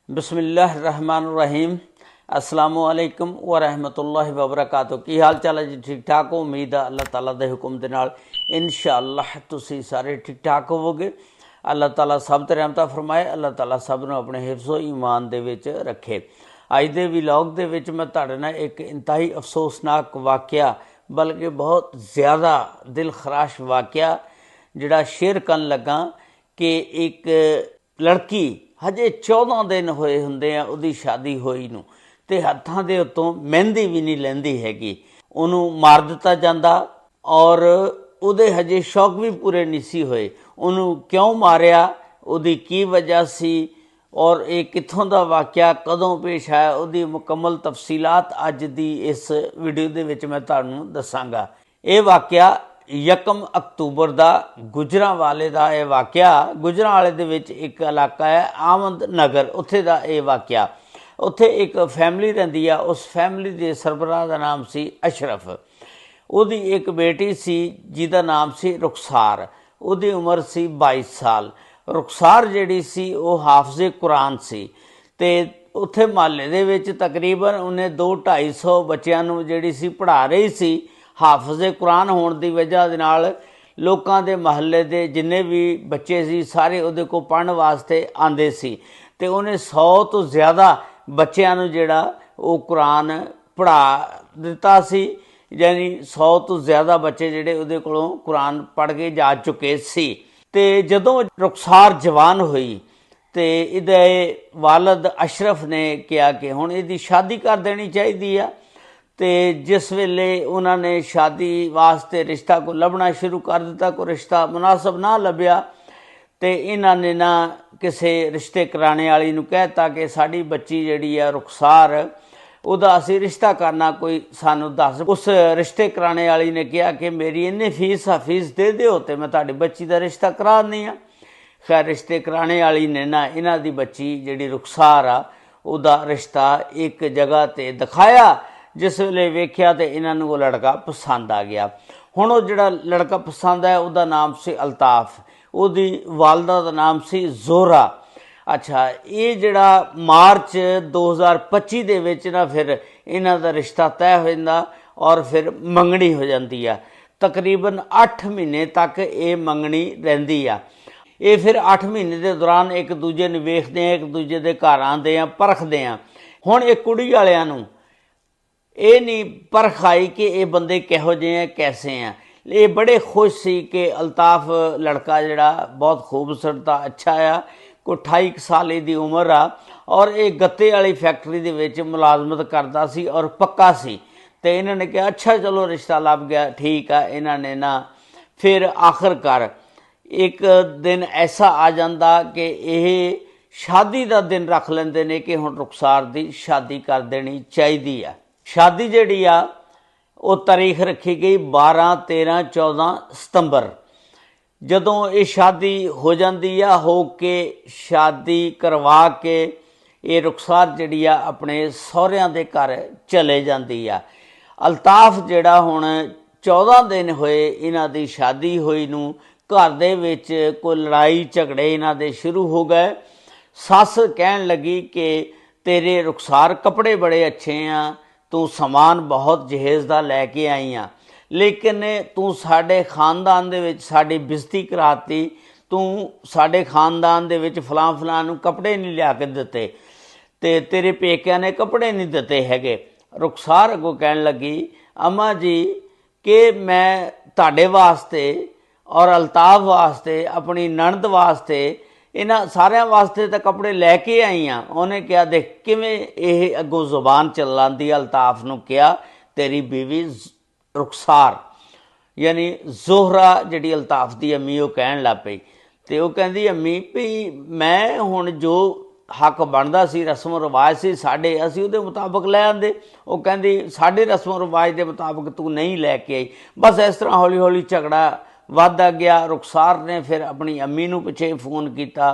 बिस्मिल्लाहिर्रहमानिर्रहीम। अस्सलामुअलैकुम वरहमतुल्लाहि वबरकातुहू। की हाल चाल है जी? ठीक ठाक हो? उम्मीद है अल्लाह ताला दे हुक्म दे नाल इंशाअल्लाह तुसी सारे ठीक ठाक होवोगे। अल्लाह ताला सब ते रहमत फरमाए। अल्लाह ताला सब नूं अपने हिफ्ज़ो ईमान दे विच रखे। अज दे व्लॉग दे विच मैं तुहाडे नाल एक इंतहाई अफसोसनाक वाक़या, बल्कि बहुत ज़्यादा दिल खराश वाक़या जिहड़ा शेयर करन लगा कि एक लड़की हजे 14 दिन होए हुंदे आ उहदी शादी होई नूं ते हत्थां दे उत्तों मेहंदी भी नहीं लैंदी हैगी। ਉਹਨੂੰ मार दिता जांदा और ਉਹਦੇ हजे शौक भी पूरे नहीं सी होए। ਉਹਨੂੰ क्यों मारिया, ਉਹਦੀ की वजह सी और ये कित्थों दा वाक़या कदों पेश आया, ਉਹਦੀ मुकम्मल तफसीलात अज दी इस वीडियो दे विच मैं तुहानूं दसांगा। ये वाक़या 1 अक्तूबर का गुजरांवाले का यह वाक़या। गुजरांवाले दे विच एक इलाका है आमद नगर, उत्थे दा ये वाक़या। उत्थे एक फैमिली रहिंदी आ, उस फैमिली के सरबराह का नाम सी अशरफ। उहदी एक बेटी सी जिहदा नाम सी रुखसार। उहदी उम्र सी 22 साल। रुखसार जिहड़ी सी वह हाफिज़े कुरान सी ते उत्थे महल्ले दे विच तकरीबन उन्हें 200-250 बच्चों नूं जिहड़ी सी पढ़ा रही सी। हाफिज़े कुरान होने की वजह दे नाल लोकां दे महल्ले दे जिन्ने भी बच्चे सी सारे उहदे कोल पढ़न वास्ते आंदे सी ते उन्हें 100 तो ज़्यादा बच्चों नूं जिहड़ा वो कुरान पढ़ा दिता सी। यानी 100 तो ज़्यादा बच्चे जिहड़े उहदे कोलों कुरान पढ़ के जा चुके सी। ते जदों रुखसार जवान हुई ते इहदे वालद अशरफ ने कहा कि हुण इहदी शादी कर देनी चाहिदी आ। तो जिस वेले उन्होंने शादी वास्ते रिश्ता को लभना शुरू कर दिता, कोई रिश्ता मुनासब ना लभ्या तो इन्होंने ना किसी रिश्ते कराने वाली नूं कहता कि साड़ी बच्ची जिहड़ी है रुखसार, उहदा असीं रिश्ता करना, कोई सानूं दस। उस रिश्ते कराने वाली ने कहा कि मेरी इन्नी फीस दे दिओ ते मैं तुहाडी बच्ची का रिश्ता करा दी हाँ। खैर रिश्ते कराने वाली ने ना इन्हां दी बच्ची जिहड़ी रुखसार आ उहदा रिश्ता एक जगह ते दिखाया। जिस वेले वेख्या तो इन्होंने वो लड़का पसंद आ गया। हुण वो जिहड़ा लड़का पसंद है उसका नाम से अल्ताफ, उसकी वालदा का नाम से जोहरा। अच्छा, ये जिहड़ा मार्च 2025 दे विच ना फिर इन्हां दा रिश्ता तय हो जांदा और फिर मंगनी हो जाती है। तकरीबन 8 महीने तक ये मंगनी रहिंदी आ। ये फिर 8 महीने के दौरान एक दूजे नूं वेखदे हैं, एक दूजे के घर आते हैं, परखते हैं। हुण ये कुड़ी वालियां नूं ये नहीं परख आई कि ये बंदे किहो जे हैं, कैसे हैं। ये बड़े खुश सी कि अल्ताफ लड़का जिहड़ा बहुत खूबसूरत अच्छा आ, कोई 28 साल की उम्र आ और ये गत्ते वाली फैक्ट्री दे विच मुलाजमत करता सी और पक्का सी। तो इन्होंने कहा अच्छा चलो रिश्ता लभ गया, ठीक है। इन्होंने ना फिर आखिरकार एक दिन ऐसा आ जाता कि यह शादी का दिन रख लेंदे ने कि हुण रुखसार की शादी कर देनी चाहिए आ। शादी जिहड़ी आ वो तारीख रखी गई 12, 13, 14 सितंबर। जदों ये शादी हो जाती आ, हो के शादी करवा के ये रुखसार जिहड़ी आ अपने सहुरियां दे घर चले जाती आ। अल्ताफ जिहड़ा हुण 14 दिन होए इन्हां दी शादी होई नूं, घर दे विच कोई लड़ाई झगड़े इन्हां दे शुरू हो गए। सस कहण लगी कि तेरे रुखसार कपड़े बड़े अच्छे हैं, तू समान बहुत जहेज़ दा लैके आई हाँ, लेकिन तू साडे खानदान दे विच साडी बेइज्जती कराती। तू साडे खानदान दे विच फलां फलां नूं कपड़े नहीं लिया के दिते ते तेरे पेकिਆਂ ने कपड़े नहीं दिते हैगे। रुखसार अगों कहण लगी अम्मा जी कि मैं तुहाडे वास्ते और अल्ताफ वास्ते, अपनी नणद वास्ते, इन्हां सारिਆਂ वास्ते तो कपड़े लैके आई हाँ। उन्हें कहा देख किवें ये अगों जुबान चलांदी। अल्ताफ नूं कहा तेरी बीवी रुखसार यानी जोहरा जिहड़ी अल्ताफ दी अम्मी वो कहण लग पई ते वो कहंदी अम्मी भी मैं हुण जो हक बनदा सी, रस्म रिवाज सी साडे, असीं उहदे मुताबक लै आंदे। वो कहंदी साडे रस्म रिवाज के मुताबक तू नहीं लैके आई। बस इस तरह हौली हौली झगड़ा वधदा गया। रुखसार ने फिर अपनी अम्मी नूं पिछे फोन किया,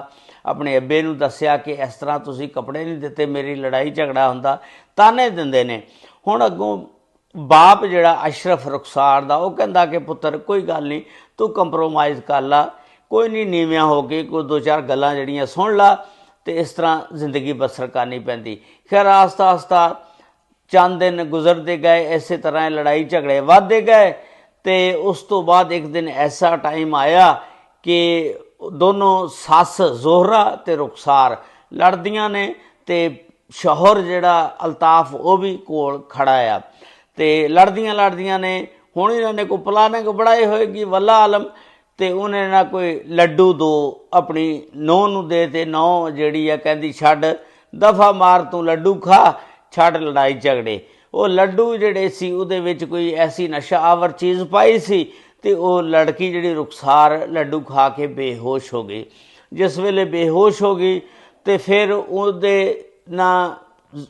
अपने अब्बे नूं दस्सिया कि इस तरह तुसीं कपड़े नहीं दिते, मेरी लड़ाई झगड़ा हुंदा, ताने दिंदे ने। हुण अगों बाप जिहड़ा अशरफ रुखसार दा वो कहंदा कि पुत्तर कोई गल नहीं, तू कंप्रोमाइज़ कर ला, कोई नहीं, नीवियां हो के कोई 2-4 गल्लां जिहड़ियां सुन ला तो इस तरह जिंदगी बसर करनी पैंदी। खैर आस्ता आस्ता चंद दिन गुजरते गए, इस तरह लड़ाई झगड़े बढ़ते गए। तो उस तो बाद एक दिन ऐसा टाइम आया कि दोनों सस जोहरा ते रुखसार लड़दियां ने, तो शौहर जिहड़ा अल्ताफ वो भी कोल खड़ा आ। तो लड़दियां ने हुण इन्होंने कोई प्लानिंग बनाई होएगी वल्ला आलम, तो उन्हें ना कोई लड्डू दो अपनी नौह नूं दे, ते नौह जिहड़ी आ कहंदी छड्ड दफा मार, तू लड्डू खा, छड्ड लड़ाई झगड़े। वो लड्डू जिहड़े सी उहदे विच कोई ऐसी नशा आवर चीज़ पाई सी, तो वो लड़की जिहड़ी रुखसार लड्डू खा के बेहोश हो गई। जिस वेले बेहोश हो गई तो फिर उहदे ना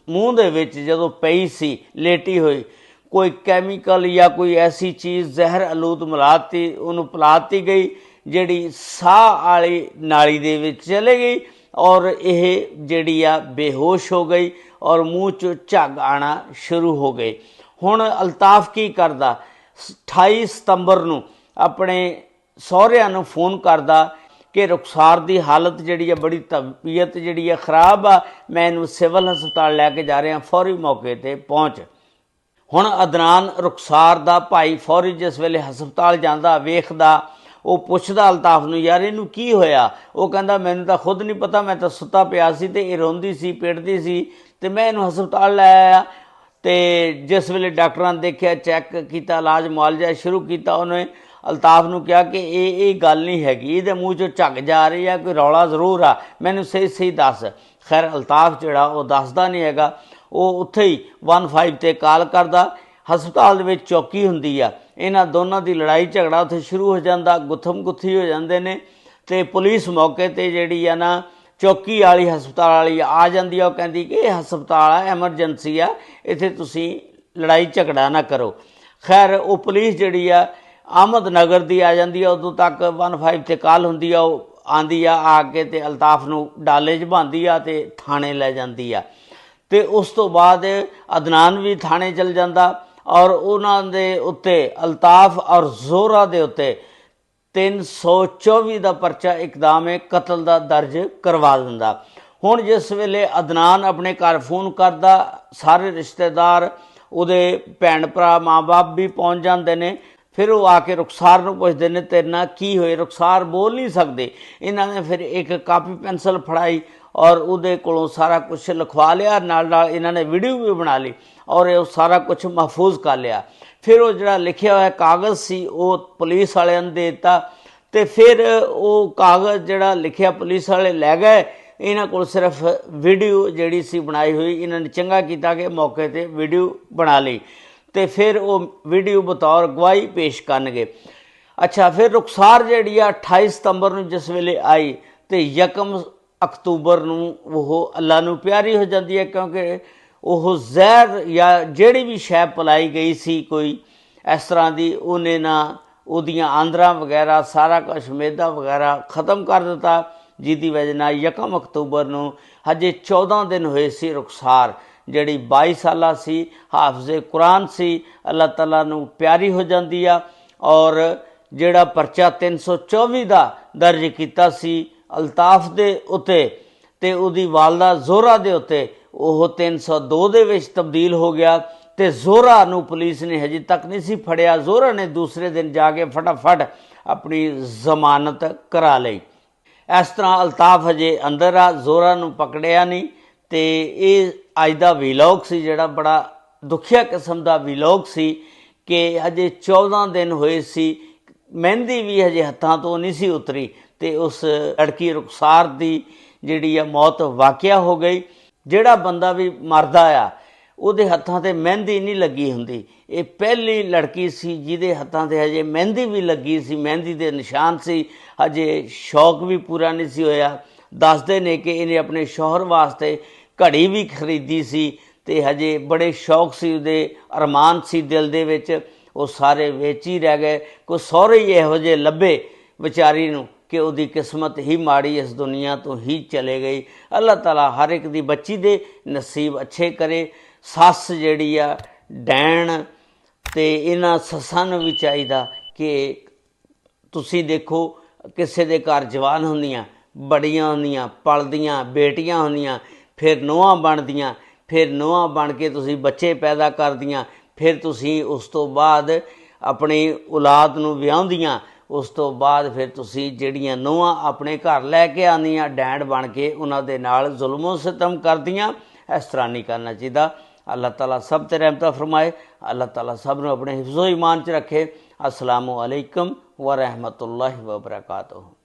मूँह दे विच जदों पई सी लेटी हुई कोई कैमिकल या कोई ऐसी चीज़ जहर आलूद मिलाती, उन्होंने पिलाती गई जिहड़ी साह वाली नाली दे विच चले गई, और यह जिहड़ी आ बेहोश हो गई और मूँह चो झग आना शुरू हो गए। हुण अल्ताफ की करदा 28 सितंबर नूं अपने सहुरिਆਂ नूं फोन करदा कि रुखसार की हालत जिहड़ी है बड़ी तबीयत जिहड़ी है खराब आ, मैं इनू सिविल हस्पताल लैके जा रहा, फौरी मौके पर पहुँच। हुण अदनान रुखसार दा भाई फौरी जिस वेले हस्पताल जांदा वेखदा, वो पुछदा अल्ताफ नूं यार इनू की होया। वो कहंदा मैनूं तां खुद नहीं पता, मैं तां सुत्ता पिया सी ते इह रोंदी सी पिटदी सी ते मैं इनू हस्पताल लै आया। तो जिस वेले डॉक्टरां ने देखिया, चैक किया, इलाज मुआलजा शुरू किया, उन्हें अल्ताफ नूं कहा कि ये गल नहीं हैगी, इहदे मूँह चों झग जा रही है, कोई रौला जरूर आ, मैनूं सही सही दस। खैर अल्ताफ जिहड़ा वो दसदा नहीं हैगा, वो उत्थे ही 15 ते कॉल करदा। हस्पताल दे विच चौकी हुंदी आ, इन्हां दोनों की लड़ाई झगड़ा उत्थे शुरू हो जाता, गुत्थम गुत्थी हो जाते हैं। तो पुलिस मौके पर जिहड़ी आ ना चौकी वाली हस्पताल वाली आ जाती है, वो कहती कि यह हस्पताल आ, एमरजेंसी आ, इत्थे तुसीं लड़ाई झगड़ा ना करो। खैर वो पुलिस जिहड़ी आ अहमद नगर की आ जाती है, उदों तक 15 ते कॉल हुंदी आ, वो आंदी आ आके ते अल्ताफ नूं डाले च बांधी आ ते थाणे लै जाती आ। तो उस तो बाद अदनान भी थाने चल जाता और उन्हां दे उत्ते अल्ताफ और जोहरा दे उत्ते 324 का परचा इकदाम कतल का दर्ज करवा दिंदा। हुण जिस वेले अदनान अपने घर फोन करदा, सारे रिश्तेदार उहदे भैन भरा माँ बाप भी पहुँच जाते हैं। फिर वो आके रुखसार नूं पुछदे ने तेरे नाल की होए। रुखसार बोल नहीं सकते, इन्होंने फिर एक कापी पेंसिल फड़ाई और उहदे कोलों सारा कुछ लिखवा लिया, नाल नाल इन्होंने वीडियो भी बना ली और ये सारा कुछ महफूज कर लिया। फिर वो जिहड़ा लिखिया होया कागज़ सी वो पुलिस वालियां नूं दे दित्ता, ते फिर वो कागज़ जिहड़ा लिखिया पुलिस वाले लै गए। इन्हां कोल सिर्फ वीडियो जिहड़ी सी बनाई हुई, इन्होंने चंगा कीता कि मौके ते वीडियो बना ली, तो फिर वो वीडियो बतौर गवाही पेश करनगे। अच्छा, फिर रुखसार जिहड़ी आ 28 सितंबर नूं जिस वेले आई तो 1 अक्तूबर नूं वो अल्लाह नूं प्यारी हो जाती है, क्योंकि वो जहर या जिहड़ी भी शै पिलाई गई सी कोई इस तरह की, उन्हें ना उहदियां आंदरां वगैरह सारा कुछ मैदा वगैरह ख़त्म कर दिता, जिहदी वजह नाल 1 अक्तूबर नूं हजे 14 दिन होए सी रुखसार जिहड़ी 22 साला सी, हाफिज़े कुरान सी, अल्लाह ताला नूं प्यारी हो जाती आ। और जिहड़ा परचा 324 का दर्ज किया सी अल्ताफ दे उत्ते ते उहदी वालदा जोहरा दे उत्ते, वो 302 दे विच तब्दील हो गया। तो जोहरा नूं पुलिस ने हजे तक नहीं सी फड़िया। जोहरा ने दूसरे दिन जाके फटाफट अपनी जमानत करा लई। इस तरह अल्ताफ हजे अंदर आ, जोहरा नूं पकड़िया नहीं। तो ये अज का वीलॉग सी जिहड़ा बड़ा दुखिया किस्म का वीलॉग सी कि हजे 14 दिन होए सी, मेहंदी भी हजे हत्थां तो नहीं सी उतरी, तो उस लड़की रुखसार की जिहड़ी आ मौत वाकिया हो गई। जिहड़ा बंदा भी मरदा आ उहदे हत्थां ते मेहंदी नहीं लगी हुंदी। ये पहली लड़की सी जिहदे हत्थां ते हजे मेहंदी भी लगी सी, मेहंदी दे निशान सी, हजे शौक भी पूरा नहीं सी होया। दसदे ने कि इन्हें अपने शौहर वास्ते घड़ी भी खरीदी सी, ते हजे बड़े शौक से उहदे अरमान सी दिल दे विच, वो सारे विच ही रह गए। कोई सहुरे ही इहो जे लभे विचारी नूं कि उहदी किस्मत ही माड़ी, इस दुनिया तो ही चले गई। अल्लाह ताला हर एक दी बच्ची दे नसीब अच्छे करे। सस जिहड़ी आ डैण, ते इन्हां सस्सां नूं भी चाहीदा कि तुसीं देखो किसी दे घर जवान हुंदियां बड़ियां होंदियां पलदियां बेटियां होंदियां फिर नूहां बनदियां फिर नूहां बन के तुसीं बच्चे पैदा करदियां फिर तुसीं उस तो बाद अपनी औलाद नूं विआहुंदियां उस तो बाद फिर तुसीं ਜਿਹੜੀਆਂ ਨੂੰਹਾਂ ਆਪਣੇ ਘਰ ਲੈ ਕੇ ਆਉਂਦੀਆਂ ਡੈਂਡ ਬਣ ਕੇ ਉਹਨਾਂ ਦੇ ਨਾਲ ਜ਼ੁਲਮੋ ਸਿਤਮ ਕਰਦੀਆਂ। ਇਸ ਤਰ੍ਹਾਂ ਨਹੀਂ ਕਰਨਾ ਚਾਹੀਦਾ। ਅੱਲਾਹ ਤਾਲਾ ਸਭ 'ਤੇ ਰਹਿਮਤਾਂ ਫਰਮਾਏ। ਅੱਲਾਹ ਤਾਲਾ ਸਭ ਨੂੰ ਆਪਣੇ ਹਿਫਜ਼ੋ ਈਮਾਨ 'ਚ ਰੱਖੇ। ਅਸਲਾਮੁ ਅਲੈਕੁਮ ਵ ਰਹਿਮਤੁல்லாਹਿ ਵ ਬਰਕਾਤੁਹੂ।